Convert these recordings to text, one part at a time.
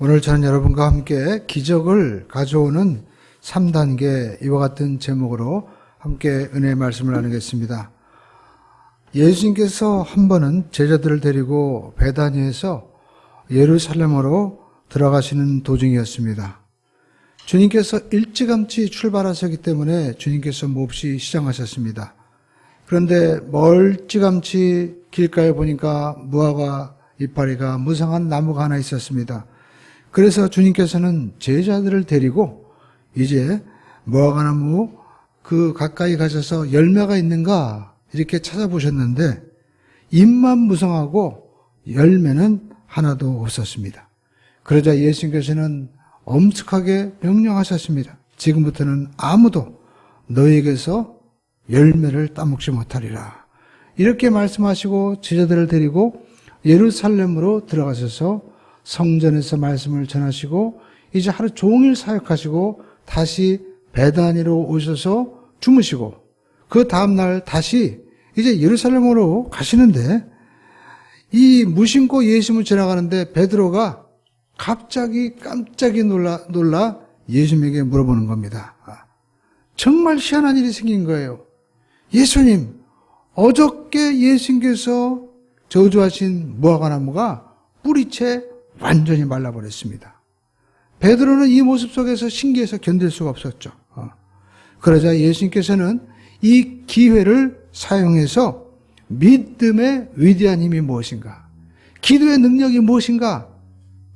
오늘 저는 여러분과 함께 기적을 가져오는 3단계 이와 같은 제목으로 함께 은혜의 말씀을 나누겠습니다. 예수님께서 한 번은 제자들을 데리고 베다니에서 예루살렘으로 들어가시는 도중이었습니다. 주님께서 일찌감치 출발하셨기 때문에 주님께서 몹시 시장하셨습니다. 그런데 멀찌감치 길가에 보니까 무화과 이파리가 무성한 나무가 하나 있었습니다. 그래서 주님께서는 제자들을 데리고 이제 무화과나무 그 가까이 가셔서 열매가 있는가 이렇게 찾아보셨는데 잎만 무성하고 열매는 하나도 없었습니다. 그러자 예수님께서는 엄숙하게 명령하셨습니다. 지금부터는 아무도 너희에게서 열매를 따먹지 못하리라. 이렇게 말씀하시고 제자들을 데리고 예루살렘으로 들어가셔서 성전에서 말씀을 전하시고 이제 하루 종일 사역하시고 다시 베다니로 오셔서 주무시고 그 다음날 다시 이제 예루살렘으로 가시는데 이 무심코 예수님을 지나가는데 베드로가 갑자기 깜짝이 놀라 예수님에게 물어보는 겁니다. 정말 희한한 일이 생긴 거예요. 예수님, 어저께 예수님께서 저주하신 무화과나무가 뿌리채 완전히 말라버렸습니다. 베드로는 이 모습 속에서 신기해서 견딜 수가 없었죠. 그러자 예수님께서는 이 기회를 사용해서 믿음의 위대한 힘이 무엇인가, 기도의 능력이 무엇인가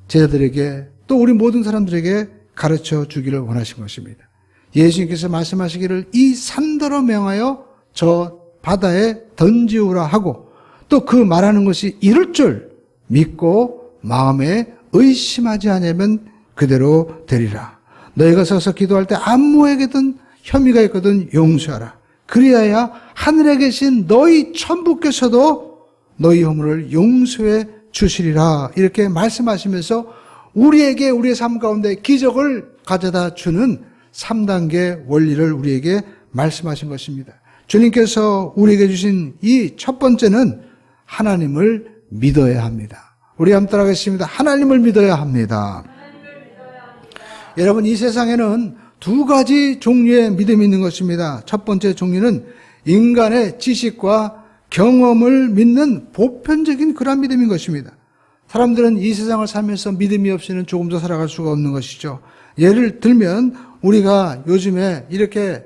제자들에게 또 우리 모든 사람들에게 가르쳐 주기를 원하신 것입니다. 예수님께서 말씀하시기를 이 산더러 명하여 저 바다에 던지우라 하고 또 그 말하는 것이 이룰 줄 믿고 마음에 의심하지 않으면 그대로 되리라. 너희가 서서 기도할 때 아무에게든 혐의가 있거든 용서하라. 그리하여 하늘에 계신 너희 천부께서도 너희 허물을 용서해 주시리라. 이렇게 말씀하시면서 우리에게 우리의 삶 가운데 기적을 가져다 주는 3단계 원리를 우리에게 말씀하신 것입니다. 주님께서 우리에게 주신 이 첫 번째는 하나님을 믿어야 합니다. 우리 함께 따라하겠습니다. 하나님을 믿어야 합니다. 여러분, 이 세상에는 두 가지 종류의 믿음이 있는 것입니다. 첫 번째 종류는 인간의 지식과 경험을 믿는 보편적인 그런 믿음인 것입니다. 사람들은 이 세상을 살면서 믿음이 없이는 조금도 살아갈 수가 없는 것이죠. 예를 들면 우리가 요즘에 이렇게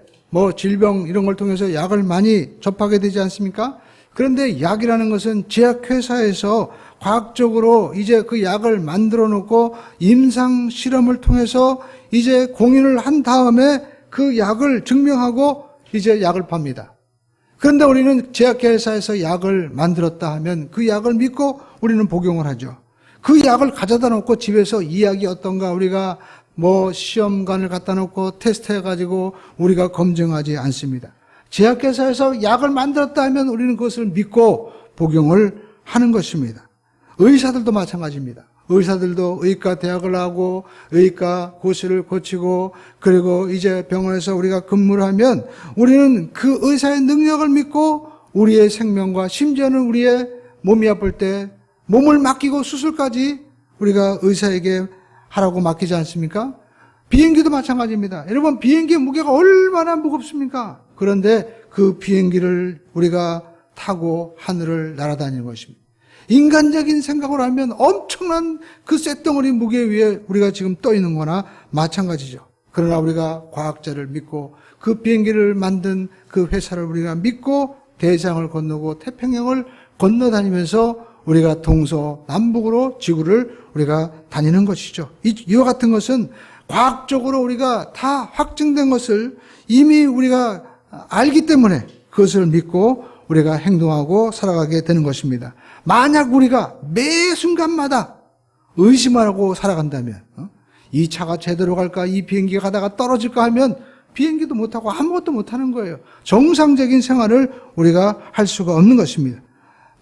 질병 이런 걸 통해서 약을 많이 접하게 되지 않습니까? 그런데 약이라는 것은 제약회사에서 과학적으로 이제 그 약을 만들어 놓고 임상 실험을 통해서 이제 공인을 한 다음에 그 약을 증명하고 이제 약을 팝니다. 그런데 우리는 제약회사에서 약을 만들었다 하면 그 약을 믿고 우리는 복용을 하죠. 그 약을 가져다 놓고 집에서 이 약이 어떤가 우리가 시험관을 갖다 놓고 테스트해가지고 우리가 검증하지 않습니다. 제약회사에서 약을 만들었다 하면 우리는 그것을 믿고 복용을 하는 것입니다. 의사들도 마찬가지입니다. 의사들도 의과 대학을 하고 의과 고시를 거치고 그리고 이제 병원에서 우리가 근무를 하면 우리는 그 의사의 능력을 믿고 우리의 생명과 심지어는 우리의 몸이 아플 때 몸을 맡기고 수술까지 우리가 의사에게 하라고 맡기지 않습니까? 비행기도 마찬가지입니다. 여러분, 비행기의 무게가 얼마나 무겁습니까? 그런데 그 비행기를 우리가 타고 하늘을 날아다니는 것입니다. 인간적인 생각으로 하면 엄청난 그 쇳덩어리 무게 위에 우리가 지금 떠 있는 거나 마찬가지죠. 그러나 우리가 과학자를 믿고 그 비행기를 만든 그 회사를 우리가 믿고 대장을 건너고 태평양을 건너다니면서 우리가 동서남북으로 지구를 우리가 다니는 것이죠. 이와 같은 것은 과학적으로 우리가 다 확증된 것을 이미 우리가 알기 때문에 그것을 믿고 우리가 행동하고 살아가게 되는 것입니다. 만약 우리가 매 순간마다 의심하고 살아간다면 이 차가 제대로 갈까, 이 비행기가 가다가 떨어질까 하면 비행기도 못하고 아무것도 못하는 거예요. 정상적인 생활을 우리가 할 수가 없는 것입니다.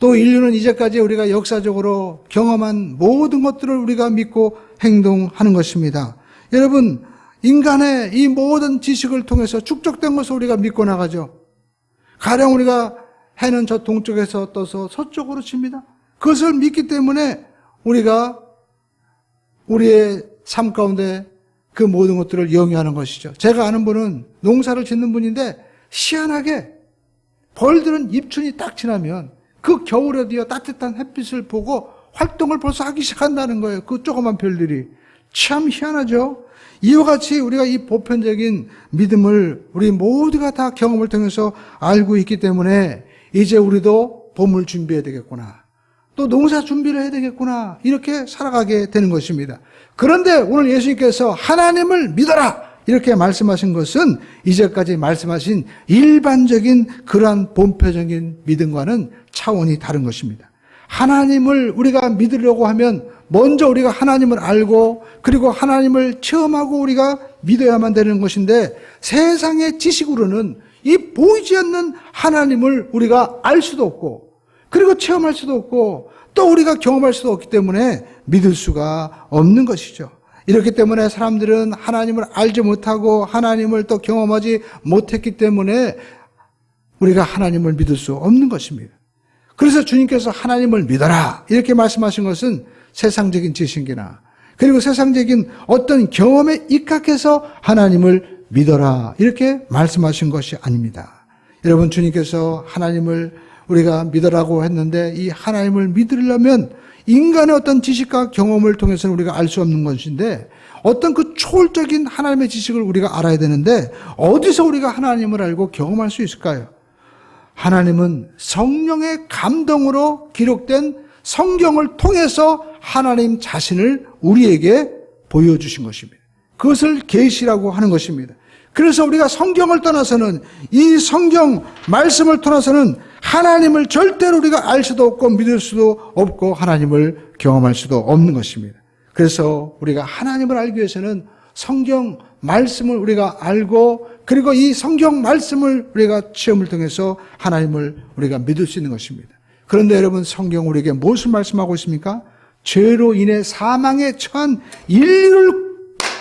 또 인류는 이제까지 우리가 역사적으로 경험한 모든 것들을 우리가 믿고 행동하는 것입니다. 여러분, 인간의 이 모든 지식을 통해서 축적된 것을 우리가 믿고 나가죠. 가령 우리가 해는 저 동쪽에서 떠서 서쪽으로 칩니다. 그것을 믿기 때문에 우리가 우리의 삶 가운데 그 모든 것들을 영위하는 것이죠. 제가 아는 분은 농사를 짓는 분인데 희한하게 벌들은 입춘이 딱 지나면 그 겨울에도요 따뜻한 햇빛을 보고 활동을 벌써 하기 시작한다는 거예요. 그 조그만 별들이. 참 희한하죠. 이와 같이 우리가 이 보편적인 믿음을 우리 모두가 다 경험을 통해서 알고 있기 때문에 이제 우리도 봄을 준비해야 되겠구나. 또 농사 준비를 해야 되겠구나. 이렇게 살아가게 되는 것입니다. 그런데 오늘 예수님께서 하나님을 믿어라. 이렇게 말씀하신 것은 이제까지 말씀하신 일반적인 그러한 본표적인 믿음과는 차원이 다른 것입니다. 하나님을 우리가 믿으려고 하면 먼저 우리가 하나님을 알고 그리고 하나님을 체험하고 우리가 믿어야만 되는 것인데 세상의 지식으로는 이 보이지 않는 하나님을 우리가 알 수도 없고 그리고 체험할 수도 없고 또 우리가 경험할 수도 없기 때문에 믿을 수가 없는 것이죠. 이렇기 때문에 사람들은 하나님을 알지 못하고 하나님을 또 경험하지 못했기 때문에 우리가 하나님을 믿을 수 없는 것입니다. 그래서 주님께서 하나님을 믿어라 이렇게 말씀하신 것은 세상적인 지식이나 그리고 세상적인 어떤 경험에 입각해서 하나님을 믿어라 이렇게 말씀하신 것이 아닙니다. 여러분 주님께서 하나님을 우리가 믿으라고 했는데 이 하나님을 믿으려면 인간의 어떤 지식과 경험을 통해서는 우리가 알 수 없는 것인데 어떤 그 초월적인 하나님의 지식을 우리가 알아야 되는데 어디서 우리가 하나님을 알고 경험할 수 있을까요? 하나님은 성령의 감동으로 기록된 성경을 통해서 하나님 자신을 우리에게 보여주신 것입니다. 그것을 계시라고 하는 것입니다. 그래서 우리가 성경을 떠나서는 이 성경 말씀을 떠나서는 하나님을 절대로 우리가 알 수도 없고 믿을 수도 없고 하나님을 경험할 수도 없는 것입니다. 그래서 우리가 하나님을 알기 위해서는 성경 말씀을 우리가 알고 그리고 이 성경 말씀을 우리가 체험을 통해서 하나님을 우리가 믿을 수 있는 것입니다. 그런데 여러분 성경 우리에게 무엇을 말씀하고 있습니까? 죄로 인해 사망에 처한 인류를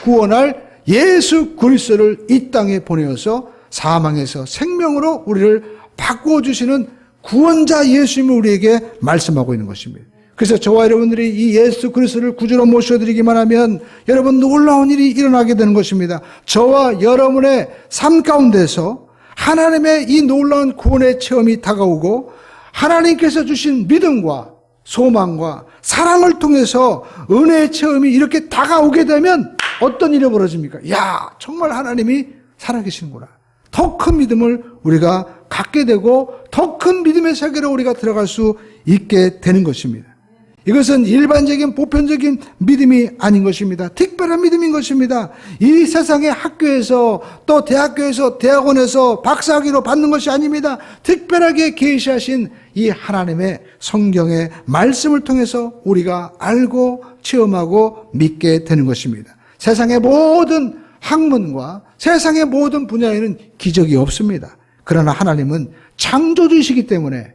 구원할 예수 그리스도를 이 땅에 보내어서 사망에서 생명으로 우리를 바꾸어주시는 구원자 예수님을 우리에게 말씀하고 있는 것입니다. 그래서 저와 여러분들이 이 예수 그리스도를 구주로 모셔드리기만 하면 여러분 놀라운 일이 일어나게 되는 것입니다. 저와 여러분의 삶 가운데서 하나님의 이 놀라운 구원의 체험이 다가오고 하나님께서 주신 믿음과 소망과 사랑을 통해서 은혜의 체험이 이렇게 다가오게 되면 어떤 일이 벌어집니까? 야, 정말 하나님이 살아계시는구나. 더 큰 믿음을 우리가 갖게 되고 더 큰 믿음의 세계로 우리가 들어갈 수 있게 되는 것입니다. 이것은 일반적인 보편적인 믿음이 아닌 것입니다. 특별한 믿음인 것입니다. 이 세상의 학교에서 또 대학교에서 대학원에서 박사학위로 받는 것이 아닙니다. 특별하게 계시하신 이 하나님의 성경의 말씀을 통해서 우리가 알고 체험하고 믿게 되는 것입니다. 세상의 모든 학문과 세상의 모든 분야에는 기적이 없습니다. 그러나 하나님은 창조주이시기 때문에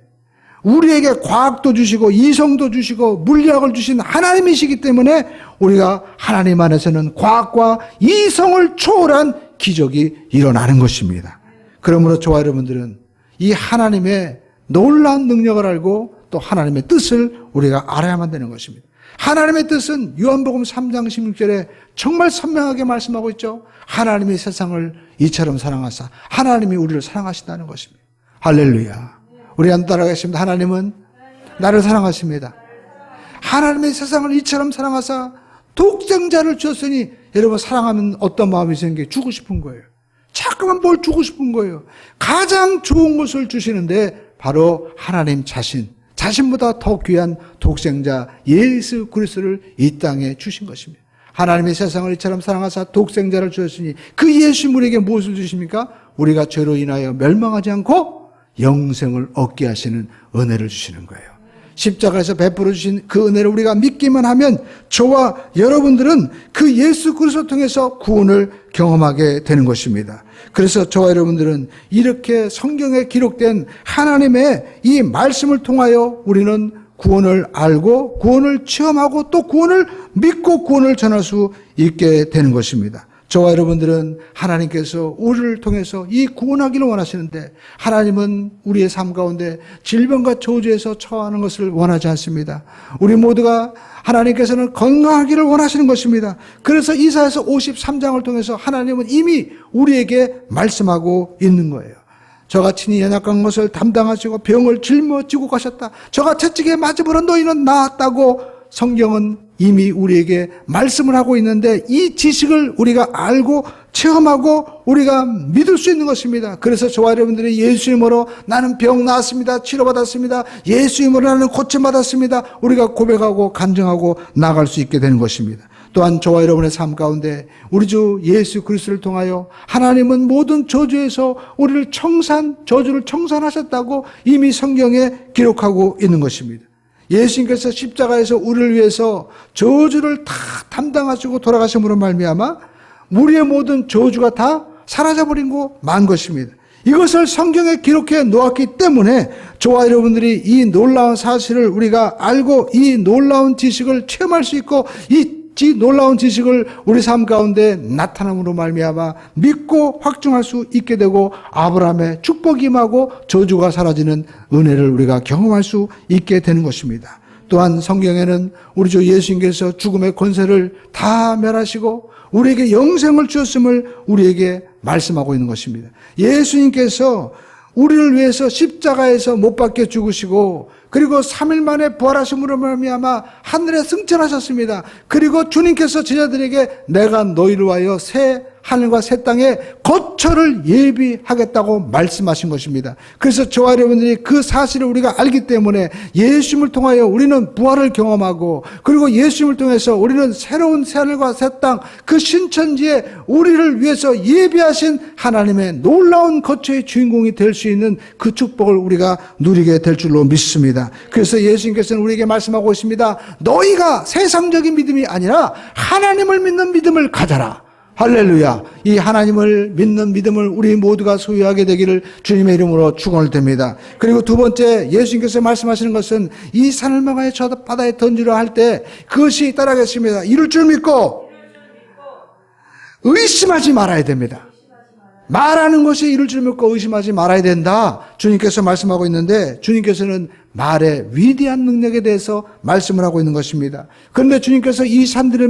우리에게 과학도 주시고 이성도 주시고 물리학을 주신 하나님이시기 때문에 우리가 하나님 안에서는 과학과 이성을 초월한 기적이 일어나는 것입니다. 그러므로 저와 여러분들은 이 하나님의 놀라운 능력을 알고 또 하나님의 뜻을 우리가 알아야만 되는 것입니다. 하나님의 뜻은 요한복음 3장 16절에 정말 선명하게 말씀하고 있죠. 하나님이 세상을 이처럼 사랑하사 하나님이 우리를 사랑하신다는 것입니다. 할렐루야. 우리 한 따라가겠습니다. 하나님은 나를 사랑하십니다. 하나님의 세상을 이처럼 사랑하사 독생자를 주었으니 여러분 사랑하면 어떤 마음이 생겨? 주고 싶은 거예요. 자꾸만 뭘 주고 싶은 거예요. 가장 좋은 것을 주시는데 바로 하나님 자신보다 더 귀한 독생자 예수 그리스도를 이 땅에 주신 것입니다. 하나님의 세상을 이처럼 사랑하사 독생자를 주었으니 그 예수님 우리에게 무엇을 주십니까? 우리가 죄로 인하여 멸망하지 않고 영생을 얻게 하시는 은혜를 주시는 거예요. 십자가에서 베풀어 주신 그 은혜를 우리가 믿기만 하면 저와 여러분들은 그 예수 그리스도를 통해서 구원을 경험하게 되는 것입니다. 그래서 저와 여러분들은 이렇게 성경에 기록된 하나님의 이 말씀을 통하여 우리는 구원을 알고 구원을 체험하고 또 구원을 믿고 구원을 전할 수 있게 되는 것입니다. 저와 여러분들은 하나님께서 우리를 통해서 이 구원하기를 원하시는데 하나님은 우리의 삶 가운데 질병과 저주에서 처하는 것을 원하지 않습니다. 우리 모두가 하나님께서는 건강하기를 원하시는 것입니다. 그래서 이사야서 53장을 통해서 하나님은 이미 우리에게 말씀하고 있는 거예요. 저가 친히 연약한 것을 담당하시고 병을 짊어지고 가셨다. 저가 채찍에 맞음으로 너희는 나았다고 성경은 이미 우리에게 말씀을 하고 있는데 이 지식을 우리가 알고 체험하고 우리가 믿을 수 있는 것입니다. 그래서 저와 여러분들이 예수님으로 나는 병 나았습니다. 치료받았습니다. 예수님으로 나는 고침받았습니다. 우리가 고백하고 간증하고 나아갈 수 있게 되는 것입니다. 또한 저와 여러분의 삶 가운데 우리 주 예수 그리스도를 통하여 하나님은 모든 저주에서 우리를 저주를 청산하셨다고 이미 성경에 기록하고 있는 것입니다. 예수님께서 십자가에서 우리를 위해서 저주를 다 담당하시고 돌아가심으로 말미암아 우리의 모든 저주가 다 사라져버리고 만 것입니다. 이것을 성경에 기록해 놓았기 때문에 저와 여러분들이 이 놀라운 사실을 우리가 알고 이 놀라운 지식을 체험할 수 있고 이 놀라운 지식을 우리 삶 가운데 나타남으로 말미암아 믿고 확증할 수 있게 되고 아브라함의 축복이 임하고 저주가 사라지는 은혜를 우리가 경험할 수 있게 되는 것입니다. 또한 성경에는 우리 주 예수님께서 죽음의 권세를 다 멸하시고 우리에게 영생을 주셨음을 우리에게 말씀하고 있는 것입니다. 예수님께서 우리를 위해서 십자가에서 못 박혀 죽으시고 그리고 3일 만에 부활하심으로 말미암아 하늘에 승천하셨습니다. 그리고 주님께서 제자들에게 내가 너희를 위하여 새 하늘과 새 땅에 거처를 예비하겠다고 말씀하신 것입니다. 그래서 저와 여러분들이 그 사실을 우리가 알기 때문에 예수님을 통하여 우리는 부활을 경험하고 그리고 예수님을 통해서 우리는 새로운 새 하늘과 새 땅 그 신천지에 우리를 위해서 예비하신 하나님의 놀라운 거처의 주인공이 될 수 있는 그 축복을 우리가 누리게 될 줄로 믿습니다. 그래서 예수님께서는 우리에게 말씀하고 있습니다. 너희가 세상적인 믿음이 아니라 하나님을 믿는 믿음을 가져라. 할렐루야. 이 하나님을 믿는 믿음을 우리 모두가 소유하게 되기를 주님의 이름으로 축원을 드립니다. 그리고 두 번째 예수님께서 말씀하시는 것은 이 산을 막아야 저 바다에 던지려 할 때 그것이 따라가겠습니다. 이룰 줄 믿고 의심하지 말아야 됩니다. 말하는 것이 이룰 줄 믿고 의심하지 말아야 된다. 주님께서 말씀하고 있는데 주님께서는 말의 위대한 능력에 대해서 말씀을 하고 있는 것입니다. 그런데 주님께서 이 산들을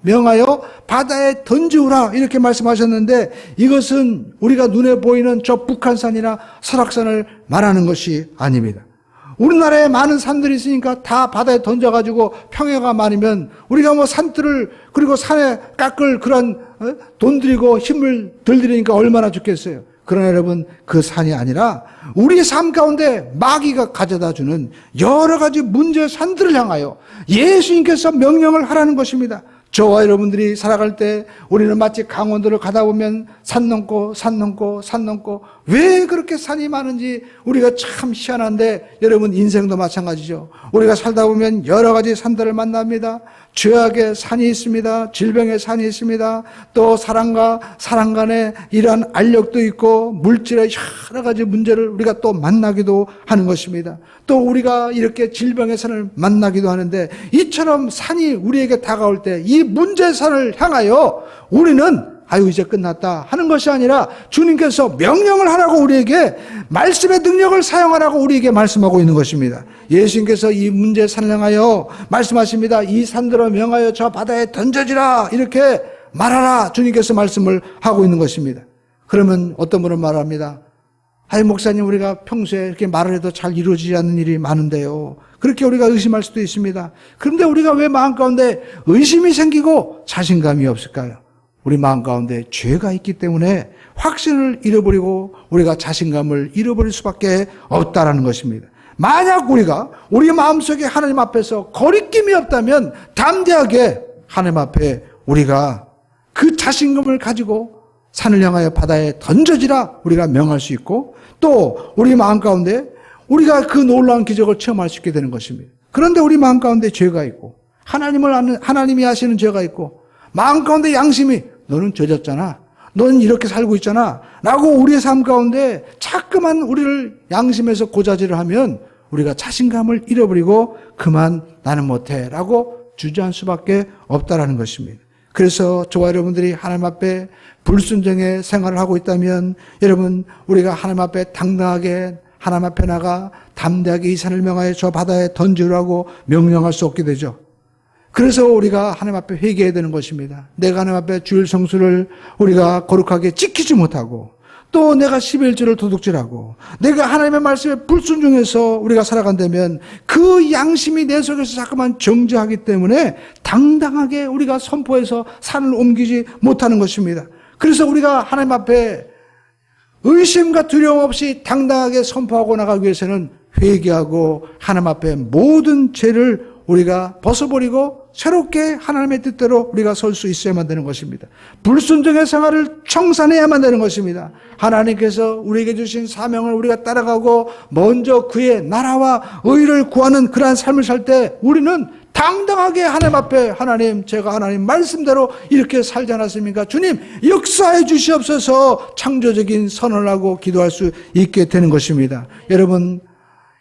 명하여 바다에 던지우라 이렇게 말씀하셨는데 이것은 우리가 눈에 보이는 저 북한산이나 설악산을 말하는 것이 아닙니다. 우리나라에 많은 산들이 있으니까 다 바다에 던져가지고 평야가 많으면 우리가 뭐 산들을 그리고 산에 깎을 그런 돈 들이고 힘을 덜 들이니까 얼마나 좋겠어요. 그러나 여러분 그 산이 아니라 우리의 삶 가운데 마귀가 가져다주는 여러 가지 문제 산들을 향하여 예수님께서 명령을 하라는 것입니다. 저와 여러분들이 살아갈 때 우리는 마치 강원도를 가다 보면 산 넘고 산 넘고 산 넘고 왜 그렇게 산이 많은지 우리가 참 희한한데 여러분 인생도 마찬가지죠. 우리가 살다 보면 여러 가지 산들을 만납니다. 죄악의 산이 있습니다. 질병의 산이 있습니다. 또 사랑과 사랑 간의 이러한 알력도 있고 물질의 여러 가지 문제를 우리가 또 만나기도 하는 것입니다. 또 우리가 이렇게 질병의 산을 만나기도 하는데 이처럼 산이 우리에게 다가올 때 이 문제의 산을 향하여 우리는 아유 이제 끝났다 하는 것이 아니라 주님께서 명령을 하라고 우리에게 말씀의 능력을 사용하라고 우리에게 말씀하고 있는 것입니다. 예수님께서 이 문제의 산을 향하여 말씀하십니다. 이 산들을 명하여 저 바다에 던져지라 이렇게 말하라 주님께서 말씀을 하고 있는 것입니다. 그러면 어떤 분은 말합니다. 아이 목사님 우리가 평소에 이렇게 말을 해도 잘 이루어지지 않는 일이 많은데요. 그렇게 우리가 의심할 수도 있습니다. 그런데 우리가 왜 마음 가운데 의심이 생기고 자신감이 없을까요? 우리 마음 가운데 죄가 있기 때문에 확신을 잃어버리고 우리가 자신감을 잃어버릴 수밖에 없다라는 것입니다. 만약 우리가 우리 마음속에 하나님 앞에서 거리낌이 없다면 담대하게 하나님 앞에 우리가 그 자신감을 가지고 산을 향하여 바다에 던져지라 우리가 명할 수 있고 또 우리 마음 가운데 우리가 그 놀라운 기적을 체험할 수 있게 되는 것입니다. 그런데 우리 마음 가운데 죄가 있고 하나님이 하시는 죄가 있고 마음 가운데 양심이 너는 죄졌잖아. 너는 이렇게 살고 있잖아. 라고 우리의 삶 가운데 자꾸만 우리를 양심에서 고자질을 하면 우리가 자신감을 잃어버리고 그만 나는 못해 라고 주저할 수밖에 없다라는 것입니다. 그래서 저와 여러분들이 하나님 앞에 불순종의 생활을 하고 있다면 여러분 우리가 하나님 앞에 당당하게 하나님 앞에 나가 담대하게 이 산을 명하여 저 바다에 던지라고 명령할 수 없게 되죠. 그래서 우리가 하나님 앞에 회개해야 되는 것입니다. 내가 하나님 앞에 주일 성수를 우리가 거룩하게 지키지 못하고 또 내가 11조를 도둑질하고 내가 하나님의 말씀에 불순종해서 우리가 살아간다면 그 양심이 내 속에서 자꾸만 정죄하기 때문에 당당하게 우리가 선포해서 산을 옮기지 못하는 것입니다. 그래서 우리가 하나님 앞에 의심과 두려움 없이 당당하게 선포하고 나가기 위해서는 회개하고 하나님 앞에 모든 죄를 우리가 벗어버리고 새롭게 하나님의 뜻대로 우리가 설 수 있어야만 되는 것입니다. 불순종의 생활을 청산해야만 되는 것입니다. 하나님께서 우리에게 주신 사명을 우리가 따라가고 먼저 그의 나라와 의를 구하는 그러한 삶을 살 때 우리는 당당하게 하나님 앞에 하나님 제가 하나님 말씀대로 이렇게 살지 않았습니까? 주님 역사해 주시옵소서 창조적인 선언을 하고 기도할 수 있게 되는 것입니다. 여러분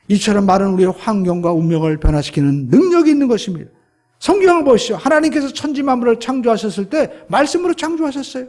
이처럼 많은 우리의 환경과 운명을 변화시키는 능력이 있는 것입니다. 성경을 보시죠. 하나님께서 천지 만물을 창조하셨을 때 말씀으로 창조하셨어요.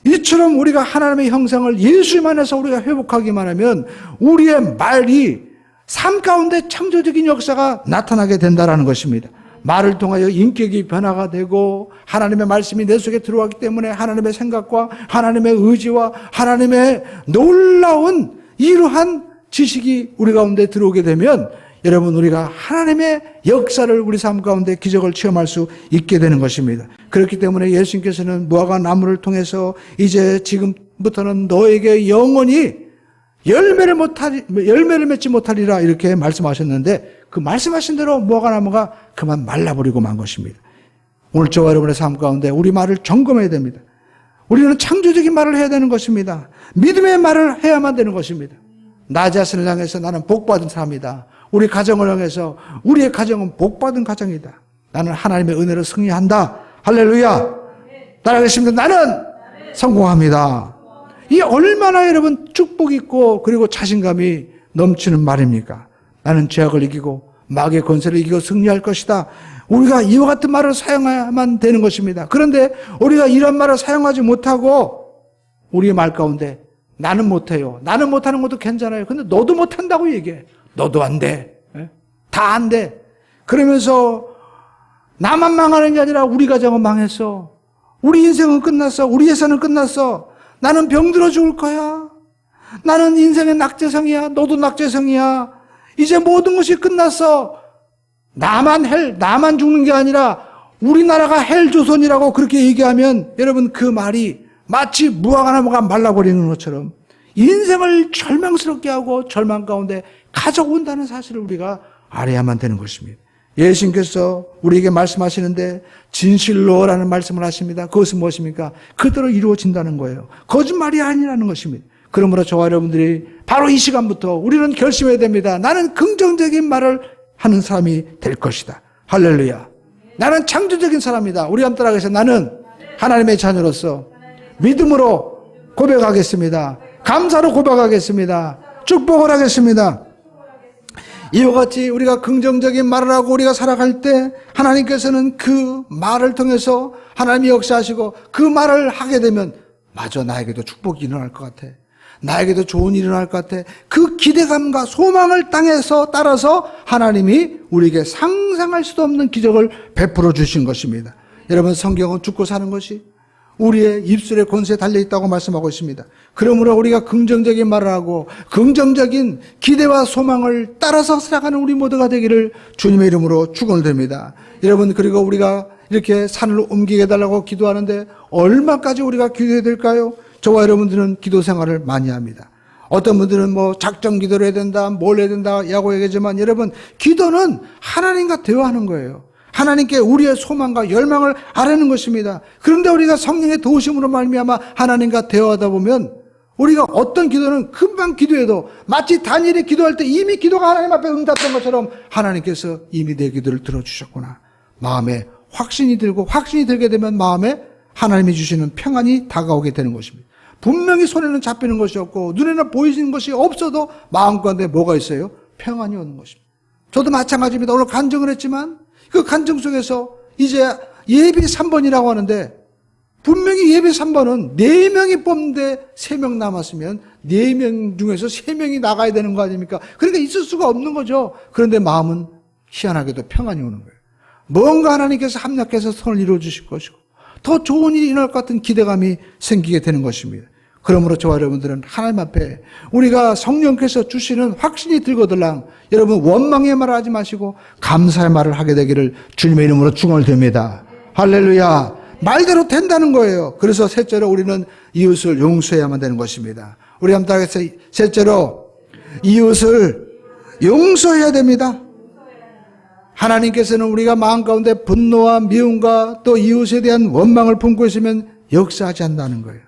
이처럼 우리가 하나님의 형상을 예수님 안에서 우리가 회복하기만 하면 우리의 말이 삶 가운데 창조적인 역사가 나타나게 된다는 것입니다. 말을 통하여 인격이 변화가 되고 하나님의 말씀이 내 속에 들어왔기 때문에 하나님의 생각과 하나님의 의지와 하나님의 놀라운 이러한 지식이 우리 가운데 들어오게 되면 여러분 우리가 하나님의 역사를 우리 삶 가운데 기적을 체험할 수 있게 되는 것입니다. 그렇기 때문에 예수님께서는 무화과 나무를 통해서 이제 지금부터는 너에게 영원히 열매를 맺지 못하리라 이렇게 말씀하셨는데 그 말씀하신 대로 무화과 나무가 그만 말라버리고 만 것입니다. 오늘 저와 여러분의 삶 가운데 우리 말을 점검해야 됩니다. 우리는 창조적인 말을 해야 되는 것입니다. 믿음의 말을 해야만 되는 것입니다. 나 자신을 향해서 나는 복받은 사람이다. 우리 가정을 향해서 우리의 가정은 복받은 가정이다. 나는 하나님의 은혜로 승리한다. 할렐루야. 따라하겠습니다. 나는 성공합니다. 이 얼마나 여러분 축복 있고 그리고 자신감이 넘치는 말입니까? 나는 죄악을 이기고 마귀의 권세를 이기고 승리할 것이다. 우리가 이와 같은 말을 사용해야만 되는 것입니다. 그런데 우리가 이런 말을 사용하지 못하고 우리의 말 가운데 나는 못해요. 나는 못하는 것도 괜찮아요. 근데 너도 못한다고 얘기해. 너도 안 돼. 다 안 돼. 그러면서 나만 망하는 게 아니라 우리 가정은 망했어. 우리 인생은 끝났어. 우리 예산은 끝났어. 나는 병들어 죽을 거야. 나는 인생의 낙제성이야. 너도 낙제성이야. 이제 모든 것이 끝났어. 나만 죽는 게 아니라 우리나라가 헬 조선이라고 그렇게 얘기하면 여러분 그 말이 마치 무화과 나무가 말라버리는 것처럼 인생을 절망스럽게 하고 절망 가운데 가져온다는 사실을 우리가 알아야만 되는 것입니다. 예수님께서 우리에게 말씀하시는데 진실로라는 말씀을 하십니다. 그것은 무엇입니까? 그대로 이루어진다는 거예요. 거짓말이 아니라는 것입니다. 그러므로 저와 여러분들이 바로 이 시간부터 우리는 결심해야 됩니다. 나는 긍정적인 말을 하는 사람이 될 것이다. 할렐루야. 나는 창조적인 사람이다. 우리 한번 따라가겠습니다. 나는 하나님의 자녀로서 믿음으로 고백하겠습니다. 감사로 고백하겠습니다. 축복을 하겠습니다. 이와 같이 우리가 긍정적인 말을 하고 우리가 살아갈 때 하나님께서는 그 말을 통해서 하나님이 역사하시고 그 말을 하게 되면 맞아 나에게도 축복이 일어날 것 같아. 나에게도 좋은 일이 일어날 것 같아. 그 기대감과 소망을 땅에서 따라서 하나님이 우리에게 상상할 수도 없는 기적을 베풀어 주신 것입니다. 여러분 성경은 죽고 사는 것이 우리의 입술의 권세에 달려있다고 말씀하고 있습니다. 그러므로 우리가 긍정적인 말을 하고 긍정적인 기대와 소망을 따라서 살아가는 우리 모두가 되기를 주님의 이름으로 축원드립니다. 여러분 그리고 우리가 이렇게 산을 옮기게 해달라고 기도하는데 얼마까지 우리가 기도해야 될까요? 저와 여러분들은 기도 생활을 많이 합니다. 어떤 분들은 뭐 작정 기도를 해야 된다, 뭘 해야 된다라고 얘기하지만 여러분 기도는 하나님과 대화하는 거예요. 하나님께 우리의 소망과 열망을 아뢰는 것입니다. 그런데 우리가 성령의 도우심으로 말미암아 하나님과 대화하다 보면 우리가 어떤 기도는 금방 기도해도 마치 다니엘이 기도할 때 이미 기도가 하나님 앞에 응답된 것처럼 하나님께서 이미 내 기도를 들어주셨구나. 마음에 확신이 들고 확신이 들게 되면 마음에 하나님이 주시는 평안이 다가오게 되는 것입니다. 분명히 손에는 잡히는 것이 없고 눈에는 보이는 것이 없어도 마음 가운데 뭐가 있어요? 평안이 오는 것입니다. 저도 마찬가지입니다. 오늘 간증을 했지만 그 간증 속에서 이제 예비 3번이라고 하는데 분명히 예비 3번은 4명이 뽑는데 3명 남았으면 4명 중에서 3명이 나가야 되는 거 아닙니까? 그러니까 있을 수가 없는 거죠. 그런데 마음은 희한하게도 평안이 오는 거예요. 뭔가 하나님께서 합력해서 선을 이루어 주실 것이고 더 좋은 일이 일어날 것 같은 기대감이 생기게 되는 것입니다. 그러므로 저와 여러분들은 하나님 앞에 우리가 성령께서 주시는 확신이 들거들랑 여러분 원망의 말을 하지 마시고 감사의 말을 하게 되기를 주님의 이름으로 축원드립니다. 할렐루야. 말대로 된다는 거예요. 그래서 셋째로 우리는 이웃을 용서해야만 되는 것입니다. 우리 한번 따라해서 셋째로 이웃을 용서해야 됩니다. 하나님께서는 우리가 마음 가운데 분노와 미움과 또 이웃에 대한 원망을 품고 있으면 역사하지 않는다는 거예요.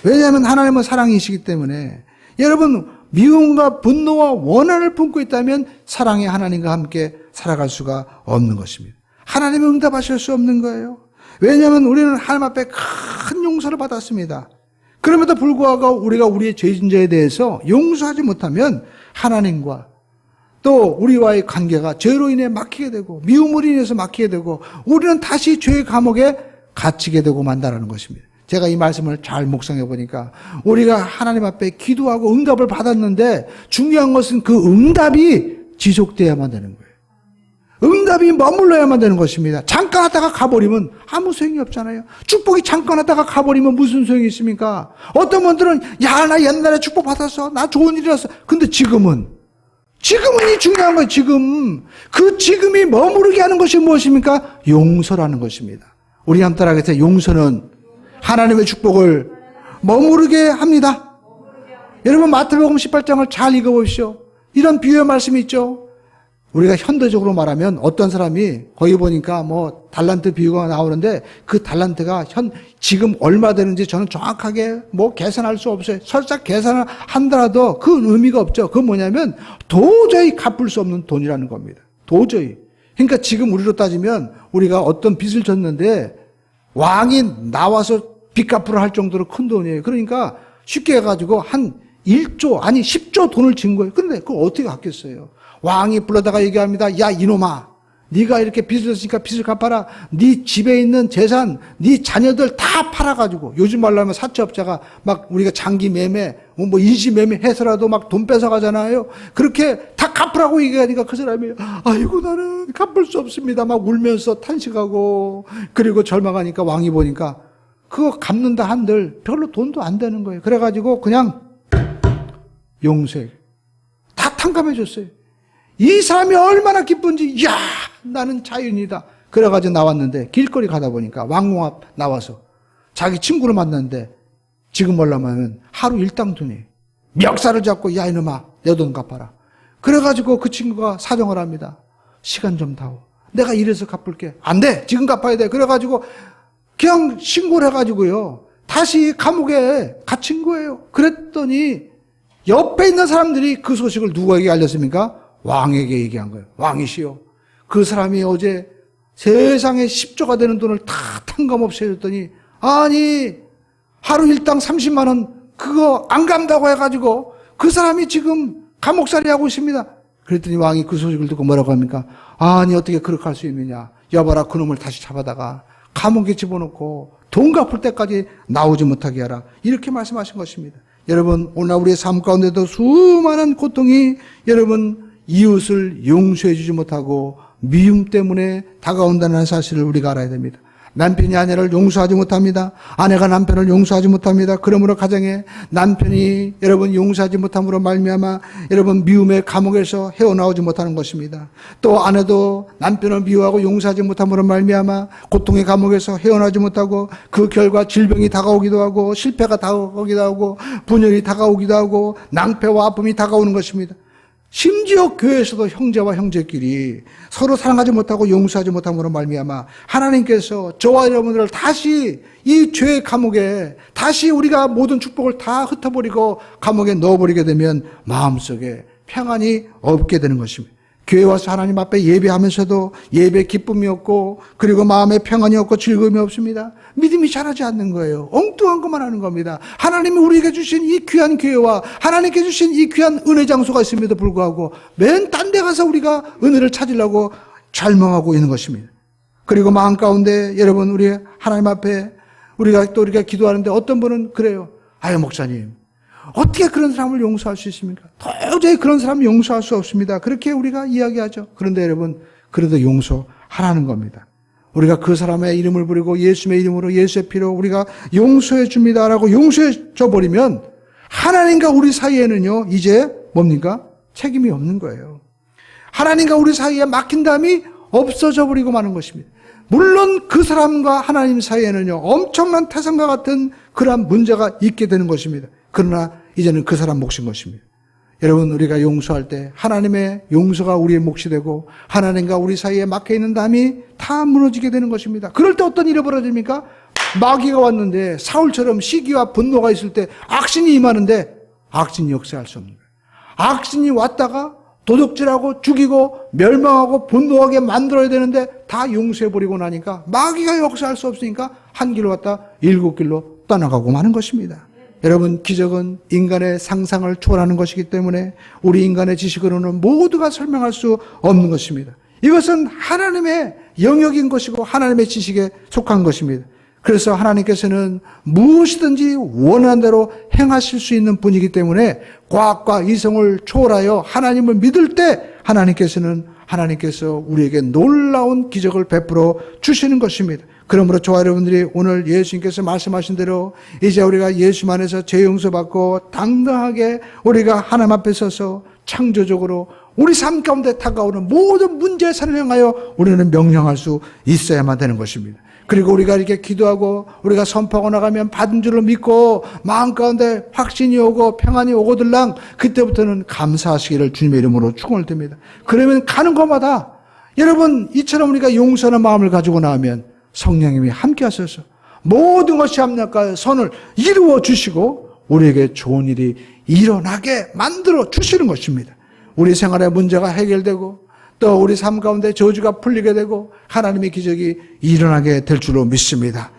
왜냐하면 하나님은 사랑이시기 때문에 여러분 미움과 분노와 원한을 품고 있다면 사랑의 하나님과 함께 살아갈 수가 없는 것입니다. 하나님은 응답하실 수 없는 거예요. 왜냐하면 우리는 하나님 앞에 큰 용서를 받았습니다. 그럼에도 불구하고 우리가 우리의 죄진자에 대해서 용서하지 못하면 하나님과 또 우리와의 관계가 죄로 인해 막히게 되고 미움으로 인해서 막히게 되고 우리는 다시 죄의 감옥에 갇히게 되고 만다라는 것입니다. 제가 이 말씀을 잘 묵상해 보니까 우리가 하나님 앞에 기도하고 응답을 받았는데 중요한 것은 그 응답이 지속돼야만 되는 거예요. 응답이 머물러야만 되는 것입니다. 잠깐 하다가 가버리면 아무 소용이 없잖아요. 축복이 잠깐 하다가 가버리면 무슨 소용이 있습니까? 어떤 분들은 야, 나 옛날에 축복 받았어. 나 좋은 일이었어. 근데 지금은 이 중요한 거예요. 지금이 머무르게 하는 것이 무엇입니까? 용서라는 것입니다. 우리 한번 따라하겠어요. 용서는 하나님의 축복을 머무르게 합니다. 여러분 마태복음 18장을 잘 읽어보십시오. 이런 비유의 말씀이 있죠. 우리가 현대적으로 말하면 어떤 사람이 거기 보니까 뭐 달란트 비유가 나오는데 그 달란트가 지금 얼마 되는지 저는 정확하게 뭐 계산할 수 없어요. 설사 계산을 한다라도 그 의미가 없죠. 그건 뭐냐면 도저히 갚을 수 없는 돈이라는 겁니다. 도저히. 그러니까 지금 우리로 따지면 우리가 어떤 빚을 졌는데 왕이 나와서 빚 갚으러 할 정도로 큰 돈이에요. 그러니까 쉽게 해가지고 한 1조 아니 10조 돈을 진 거예요. 그런데 그걸 어떻게 갚겠어요? 왕이 불러다가 얘기합니다. 야 이놈아, 네가 이렇게 빚을 졌으니까 빚을 갚아라. 네 집에 있는 재산, 네 자녀들 다 팔아가지고, 요즘 말로 하면 사채업자가 막 우리가 장기 매매, 뭐 인시 매매 해서라도 막 돈 뺏어가잖아요. 그렇게 다 갚으라고 얘기하니까 그 사람이 아이고 나는 갚을 수 없습니다. 막 울면서 탄식하고, 그리고 절망하니까 왕이 보니까 그거 갚는다 한들 별로 돈도 안 되는 거예요. 그래가지고 그냥 용서해. 다 탕감해줬어요. 이 사람이 얼마나 기쁜지, 야 나는 자연이다. 그래가지고 나왔는데 길거리 가다 보니까 왕궁 앞 나와서 자기 친구를 만났는데 지금 뭐라면 하루 일당 돈이 멱살을 잡고 야 이놈아 내 돈 갚아라. 그래가지고 그 친구가 사정을 합니다. 시간 좀 다오. 내가 이래서 갚을게. 안 돼. 지금 갚아야 돼. 그래가지고 그냥 신고를 해가지고요. 다시 감옥에 갇힌 거예요. 그랬더니 옆에 있는 사람들이 그 소식을 누구에게 알렸습니까? 왕에게 얘기한 거예요. 왕이시여, 그 사람이 어제 세상에 10조가 되는 돈을 다 탕감없이 해줬더니 아니 하루 일당 30만 원 그거 안 갚는다고 해가지고 그 사람이 지금 감옥살이 하고 있습니다. 그랬더니 왕이 그 소식을 듣고 뭐라고 합니까? 아니 어떻게 그렇게 할 수 있느냐. 여봐라 그놈을 다시 잡아다가 감옥에 집어넣고 돈 갚을 때까지 나오지 못하게 하라. 이렇게 말씀하신 것입니다. 여러분 오늘 우리의 삶 가운데도 수많은 고통이 여러분 이웃을 용서해 주지 못하고 미움 때문에 다가온다는 사실을 우리가 알아야 됩니다. 남편이 아내를 용서하지 못합니다. 아내가 남편을 용서하지 못합니다. 그러므로 가정에 남편이 여러분 용서하지 못함으로 말미암아 여러분 미움의 감옥에서 헤어나오지 못하는 것입니다. 또 아내도 남편을 미워하고 용서하지 못함으로 말미암아 고통의 감옥에서 헤어나오지 못하고 그 결과 질병이 다가오기도 하고 실패가 다가오기도 하고 분열이 다가오기도 하고 낭패와 아픔이 다가오는 것입니다. 심지어 교회에서도 형제와 형제끼리 서로 사랑하지 못하고 용서하지 못함으로 말미암아 하나님께서 저와 여러분들을 다시 이 죄의 감옥에 다시 우리가 모든 축복을 다 흩어버리고 감옥에 넣어버리게 되면 마음속에 평안이 없게 되는 것입니다. 교회 와서 하나님 앞에 예배하면서도 예배 기쁨이 없고 그리고 마음에 평안이 없고 즐거움이 없습니다. 믿음이 자라지 않는 거예요. 엉뚱한 것만 하는 겁니다. 하나님이 우리에게 주신 이 귀한 교회와 하나님께 주신 이 귀한 은혜 장소가 있음에도 불구하고 맨 딴 데 가서 우리가 은혜를 찾으려고 절망하고 있는 것입니다. 그리고 마음 가운데 여러분 우리 하나님 앞에 우리가 기도하는데 어떤 분은 그래요. 아유 목사님 어떻게 그런 사람을 용서할 수 있습니까? 도저히 그런 사람을 용서할 수 없습니다. 그렇게 우리가 이야기하죠. 그런데 여러분 그래도 용서하라는 겁니다. 우리가 그 사람의 이름을 부르고 예수의 이름으로 예수의 피로 우리가 용서해 줍니다라고 용서해 줘버리면 하나님과 우리 사이에는요 이제 뭡니까? 책임이 없는 거예요. 하나님과 우리 사이에 막힌담이 없어져 버리고 마는 것입니다. 물론 그 사람과 하나님 사이에는요 엄청난 태산과 같은 그러한 문제가 있게 되는 것입니다. 그러나 이제는 그 사람 몫인 것입니다. 여러분 우리가 용서할 때 하나님의 용서가 우리의 몫이 되고 하나님과 우리 사이에 막혀있는 담이 다 무너지게 되는 것입니다. 그럴 때 어떤 일이 벌어집니까? 마귀가 왔는데 사울처럼 시기와 분노가 있을 때 악신이 임하는데 악신이 역사할 수 없는 거예요. 악신이 왔다가 도둑질하고 죽이고 멸망하고 분노하게 만들어야 되는데 다 용서해버리고 나니까 마귀가 역사할 수 없으니까 한 길로 왔다 7길로 떠나가고 마는 것입니다. 여러분 기적은 인간의 상상을 초월하는 것이기 때문에 우리 인간의 지식으로는 모두가 설명할 수 없는 것입니다. 이것은 하나님의 영역인 것이고 하나님의 지식에 속한 것입니다. 그래서 하나님께서는 무엇이든지 원하는 대로 행하실 수 있는 분이기 때문에 과학과 이성을 초월하여 하나님을 믿을 때 하나님께서 우리에게 놀라운 기적을 베풀어 주시는 것입니다. 그러므로 저와 여러분들이 오늘 예수님께서 말씀하신 대로 이제 우리가 예수 안에서 죄 용서받고 당당하게 우리가 하나님 앞에 서서 창조적으로 우리 삶 가운데 다가오는 모든 문제를 행하여 우리는 명령할 수 있어야만 되는 것입니다. 그리고 우리가 이렇게 기도하고 우리가 선포하고 나가면 받은 줄을 믿고 마음 가운데 확신이 오고 평안이 오고들랑 그때부터는 감사하시기를 주님의 이름으로 축원을 드립니다. 그러면 가는 곳마다 여러분 이처럼 우리가 용서하는 마음을 가지고 나오면 성령님이 함께 하셔서 모든 것이 합력하여 선을 이루어 주시고 우리에게 좋은 일이 일어나게 만들어 주시는 것입니다. 우리 생활의 문제가 해결되고 또 우리 삶 가운데 저주가 풀리게 되고 하나님의 기적이 일어나게 될 줄로 믿습니다.